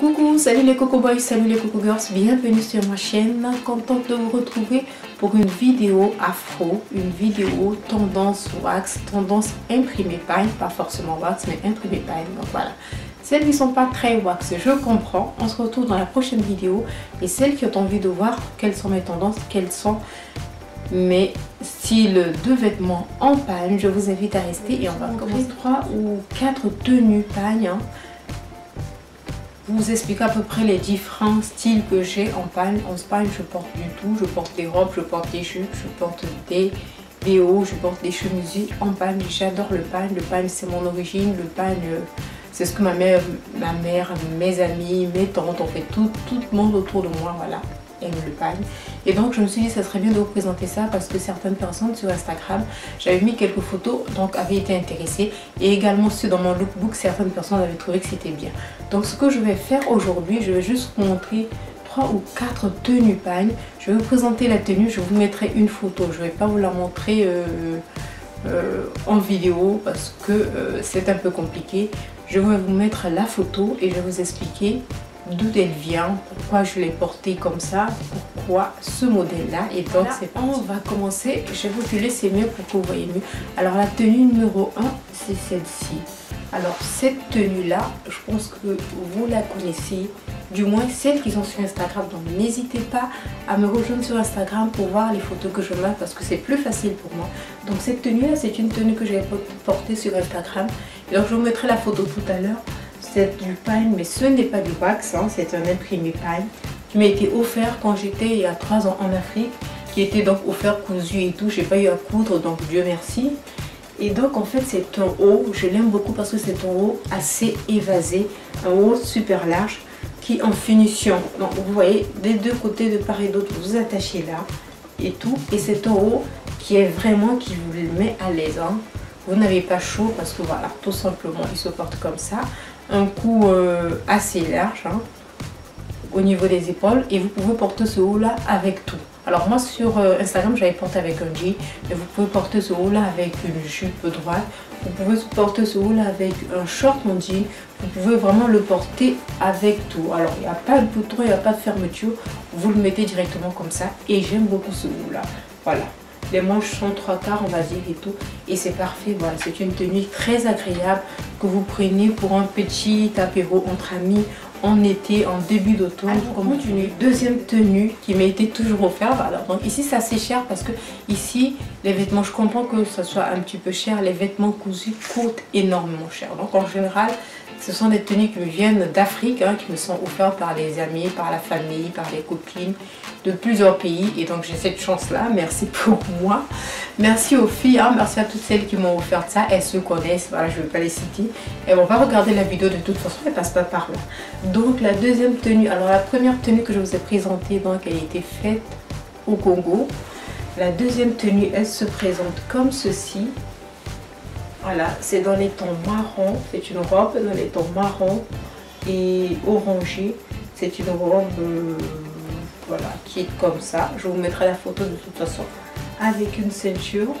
Coucou, salut les Coco Boys, salut les Coco Girls, bienvenue sur ma chaîne, contente de vous retrouver pour une vidéo afro, une vidéo tendance wax, tendance imprimé pagne, pas forcément wax mais imprimé pagne, donc voilà. Celles qui ne sont pas très wax, je comprends, on se retrouve dans la prochaine vidéo et celles qui ont envie de voir quelles sont mes tendances, quelles sont mes styles de vêtements en pagne, je vous invite à rester et on va commencer 3 ou 4 tenues pagne. Vous expliquer à peu près les différents styles que j'ai en pagne. En pagne, je porte du tout. Je porte des robes, je porte des jupes, je porte des hauts, je porte des chemises. En pagne, j'adore le pagne. Le pagne, c'est mon origine. Le pagne, c'est ce que ma mère, mes amis, mes tantes, en fait, tout le monde autour de moi, voilà, aime le pagne. Et donc, je me suis dit, ça serait bien de vous présenter ça parce que certaines personnes sur Instagram, j'avais mis quelques photos, donc avaient été intéressées. Et également, dans mon lookbook, certaines personnes avaient trouvé que c'était bien. Donc, ce que je vais faire aujourd'hui, je vais juste vous montrer 3 ou 4 tenues pagne. Je vais vous présenter la tenue, je vous mettrai une photo. Je ne vais pas vous la montrer en vidéo parce que c'est un peu compliqué. Je vais vous mettre la photo et je vais vous expliquer d'où elle vient, pourquoi je l'ai portée comme ça, pourquoi ce modèle là. Et donc c'est on va commencer, je vais vous laisser mieux pour que vous voyez mieux. Alors la tenue numéro 1, c'est celle-ci. Alors cette tenue là, je pense que vous la connaissez, du moins celles qui sont sur Instagram, donc n'hésitez pas à me rejoindre sur Instagram pour voir les photos que je mets parce que c'est plus facile pour moi. Donc cette tenue là, c'est une tenue que j'ai portée sur Instagram et donc je vous mettrai la photo tout à l'heure. C'est du pagne, mais ce n'est pas du wax, hein, c'est un imprimé pagne qui m'a été offert quand j'étais il y a 3 ans en Afrique, qui était donc offert cousu et tout. J'ai pas eu à coudre, donc Dieu merci. Et donc en fait c'est un haut, je l'aime beaucoup parce que c'est un haut assez évasé, un haut super large qui est en finition. Donc vous voyez des deux côtés de part et d'autre, vous attachez là et tout. Et c'est un haut qui est vraiment, qui vous le met à l'aise, hein. Vous n'avez pas chaud parce que voilà, tout simplement il se porte comme ça. Un cou assez large, hein, au niveau des épaules, et vous pouvez porter ce haut là avec tout. Alors moi sur Instagram j'avais porté avec un jean, mais vous pouvez porter ce haut là avec une jupe droite, vous pouvez porter ce haut là avec un short en jean, vous pouvez vraiment le porter avec tout. Alors il n'y a pas de bouton, il n'y a pas de fermeture, vous le mettez directement comme ça et j'aime beaucoup ce haut là, voilà. Les manches sont 3/4 on va dire et tout, et c'est parfait. Voilà, c'est une tenue très agréable que vous prenez pour un petit apéro entre amis en été, en début d'automne. Comme tenue, deuxième tenue qui m'a été toujours offerte. Alors donc ici c'est assez cher parce que ici les vêtements, je comprends que ça soit un petit peu cher, les vêtements cousus coûtent énormément cher. Donc en général ce sont des tenues qui me viennent d'Afrique, hein, qui me sont offertes par les amis, par la famille, par les copines de plusieurs pays. Et donc j'ai cette chance là, merci pour moi, merci aux filles, hein, merci à toutes celles qui m'ont offert ça, elles se connaissent, voilà, je ne vais pas les citer, et on va regarder la vidéo de toute façon, elle passe pas par là. Donc la deuxième tenue, alors la première tenue que je vous ai présentée, donc elle a été faite au Congo. La deuxième tenue, elle se présente comme ceci. Voilà, c'est dans les tons marron, c'est une robe dans les tons marron et orangé. C'est une robe voilà, qui est comme ça. Je vous mettrai la photo de toute façon avec une ceinture.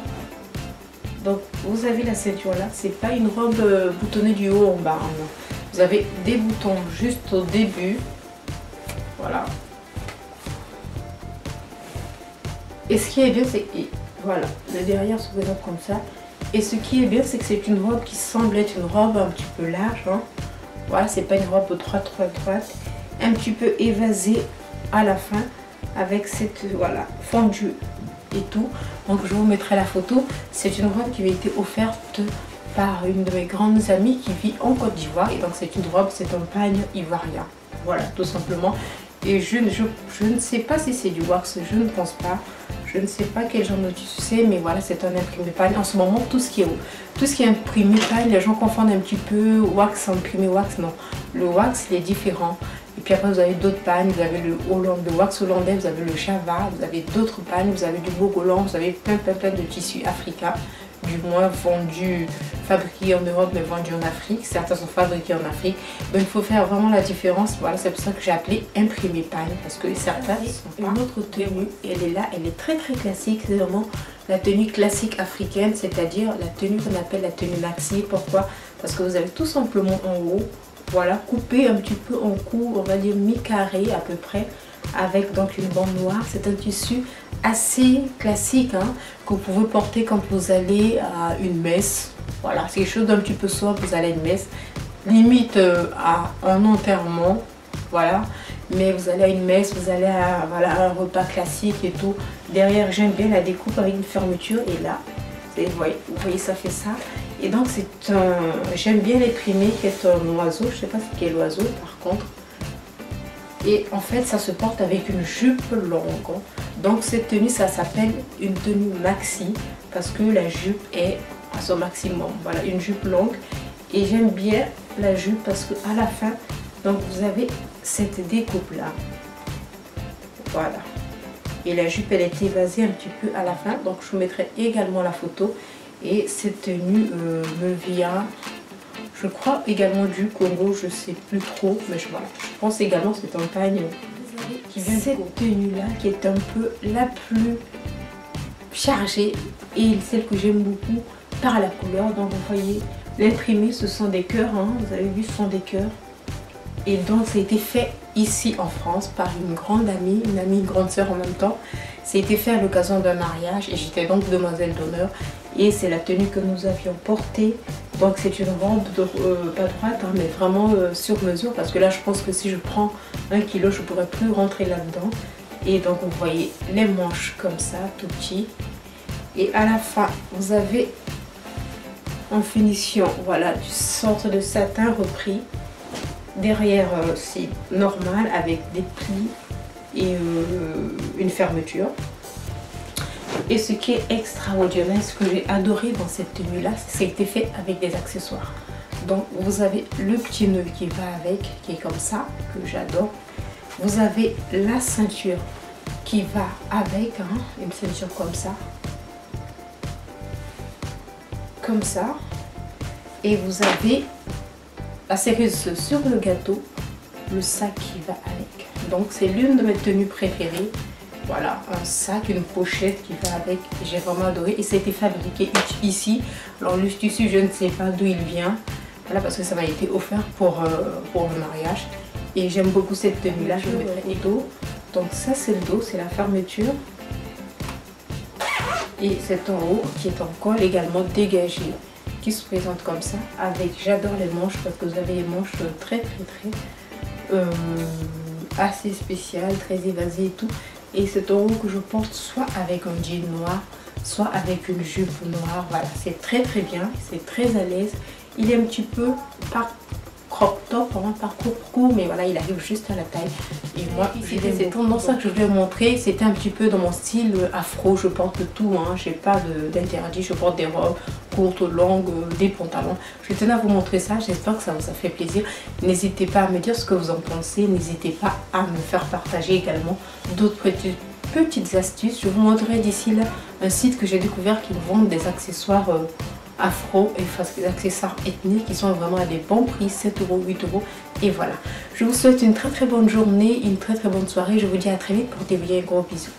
Donc vous avez la ceinture là, c'est pas une robe boutonnée du haut en bas, non. Vous avez des boutons juste au début, voilà. Et ce qui est bien, c'est que voilà, le derrière se présente comme ça. Et ce qui est bien, c'est que c'est une robe qui semble être une robe un petit peu large, hein. Voilà, c'est pas une robe droite, un petit peu évasée à la fin avec cette voilà fondue et tout. Donc je vous mettrai la photo. C'est une robe qui m'a été offerte par une de mes grandes amies qui vit en Côte d'Ivoire. Et donc c'est une robe, c'est un pagne ivoirien. Voilà, tout simplement. Et je ne sais pas si c'est du wax, je ne pense pas. Je ne sais pas quel genre de tissu c'est, mais voilà, c'est un imprimé pagne. En ce moment, tout ce qui est imprimé pagne, les gens confondent un petit peu wax, imprimé wax. Non, le wax, il est différent. Et puis après, vous avez d'autres pagnes. Vous avez le wax hollandais, vous avez le java, vous avez d'autres pagnes, vous avez du bogolan, vous avez plein de tissus africains. Du moins vendus, fabriqués en Europe mais vendus en Afrique. Certains sont fabriqués en Afrique. Donc il faut faire vraiment la différence. Voilà, c'est pour ça que j'ai appelé imprimé pagne, parce que certains sont pas. Une autre tenue, elle est là, elle est très classique. C'est vraiment la tenue classique africaine, c'est-à-dire la tenue qu'on appelle la tenue maxi. Pourquoi? Parce que vous avez tout simplement en haut voilà, coupé un petit peu en cou, on va dire mi-carré à peu près, avec donc une bande noire. C'est un tissu assez classique hein, que vous pouvez porter quand vous allez à une messe. Voilà, c'est quelque chose d'un petit peu sobre, vous allez à une messe, limite à un enterrement, voilà. Mais vous allez à une messe, vous allez à voilà, un repas classique et tout. Derrière, j'aime bien la découpe avec une fermeture et là, vous voyez, ça fait ça. Et donc c'est un, j'aime bien l'imprimer qui est un oiseau, je sais pas c'est quel oiseau par contre. Et en fait ça se porte avec une jupe longue. Donc cette tenue ça s'appelle une tenue maxi parce que la jupe est à son maximum. Voilà, une jupe longue. Et j'aime bien la jupe parce que à la fin, donc vous avez cette découpe là. Voilà. Et la jupe elle est évasée un petit peu à la fin. Donc je vous mettrai également la photo. Et cette tenue me vient, je crois également du Congo, je sais plus trop, mais voilà, je pense également que c'est un pagne qui vient cette tenue là qui est un peu la plus chargée et celle que j'aime beaucoup par la couleur. Donc vous voyez l'imprimé, ce sont des cœurs, hein, vous avez vu, ce sont des cœurs. Et donc ça a été fait ici en France par une grande amie, une grande sœur en même temps. Ça a été fait à l'occasion d'un mariage et j'étais donc demoiselle d'honneur. Et c'est la tenue que nous avions portée. Donc c'est une robe pas droite, hein, mais vraiment sur mesure. Parce que là je pense que si je prends 1 kg, je ne pourrais plus rentrer là-dedans. Et donc vous voyez les manches comme ça, tout petit. Et à la fin, vous avez en finition, voilà, du sorte de satin repris. Derrière, c'est normal avec des plis et une fermeture. Et ce qui est extraordinaire, ce que j'ai adoré dans cette tenue là, c'est que ça a été fait avec des accessoires. Donc vous avez le petit nœud qui va avec, qui est comme ça, que j'adore. Vous avez la ceinture qui va avec, hein, une ceinture comme ça. Comme ça. Et vous avez la cerise sur le gâteau, le sac qui va avec. Donc c'est l'une de mes tenues préférées. Voilà, un sac, une pochette qui va avec. J'ai vraiment adoré. Et ça a été fabriqué ici. Alors le tissu, je ne sais pas d'où il vient. Voilà, parce que ça m'a été offert pour le mariage. Et j'aime beaucoup cette tenue là. Je vais mettre le dos. Donc ça c'est le dos, c'est la fermeture. Et c'est en haut qui est en col également dégagé, qui se présente comme ça. Avec, j'adore les manches parce que vous avez les manches très assez spéciales, très évasées et tout. Et c'est en haut que je porte soit avec un jean noir, soit avec une jupe noire. Voilà, c'est très bien, c'est très à l'aise. Il est un petit peu par crop top, hein, par court, mais voilà, il arrive juste à la taille. Et moi, c'était cette tendance que je voulais montrer. C'était un petit peu dans mon style afro. Je porte tout, hein, j'ai pas d'interdit. Je porte des robes courtes, longues, des pantalons. Je tenais à vous montrer ça. J'espère que ça vous a fait plaisir. N'hésitez pas à me dire ce que vous en pensez. N'hésitez pas à me faire partager également d'autres petites astuces. Je vous montrerai d'ici là un site que j'ai découvert qui vend des accessoires afro et des accessoires ethniques qui sont vraiment à des bons prix, 7 €, 8 €. Et voilà, je vous souhaite une très bonne journée, une très bonne soirée. Je vous dis à très vite, portez-vous bien, gros bisous.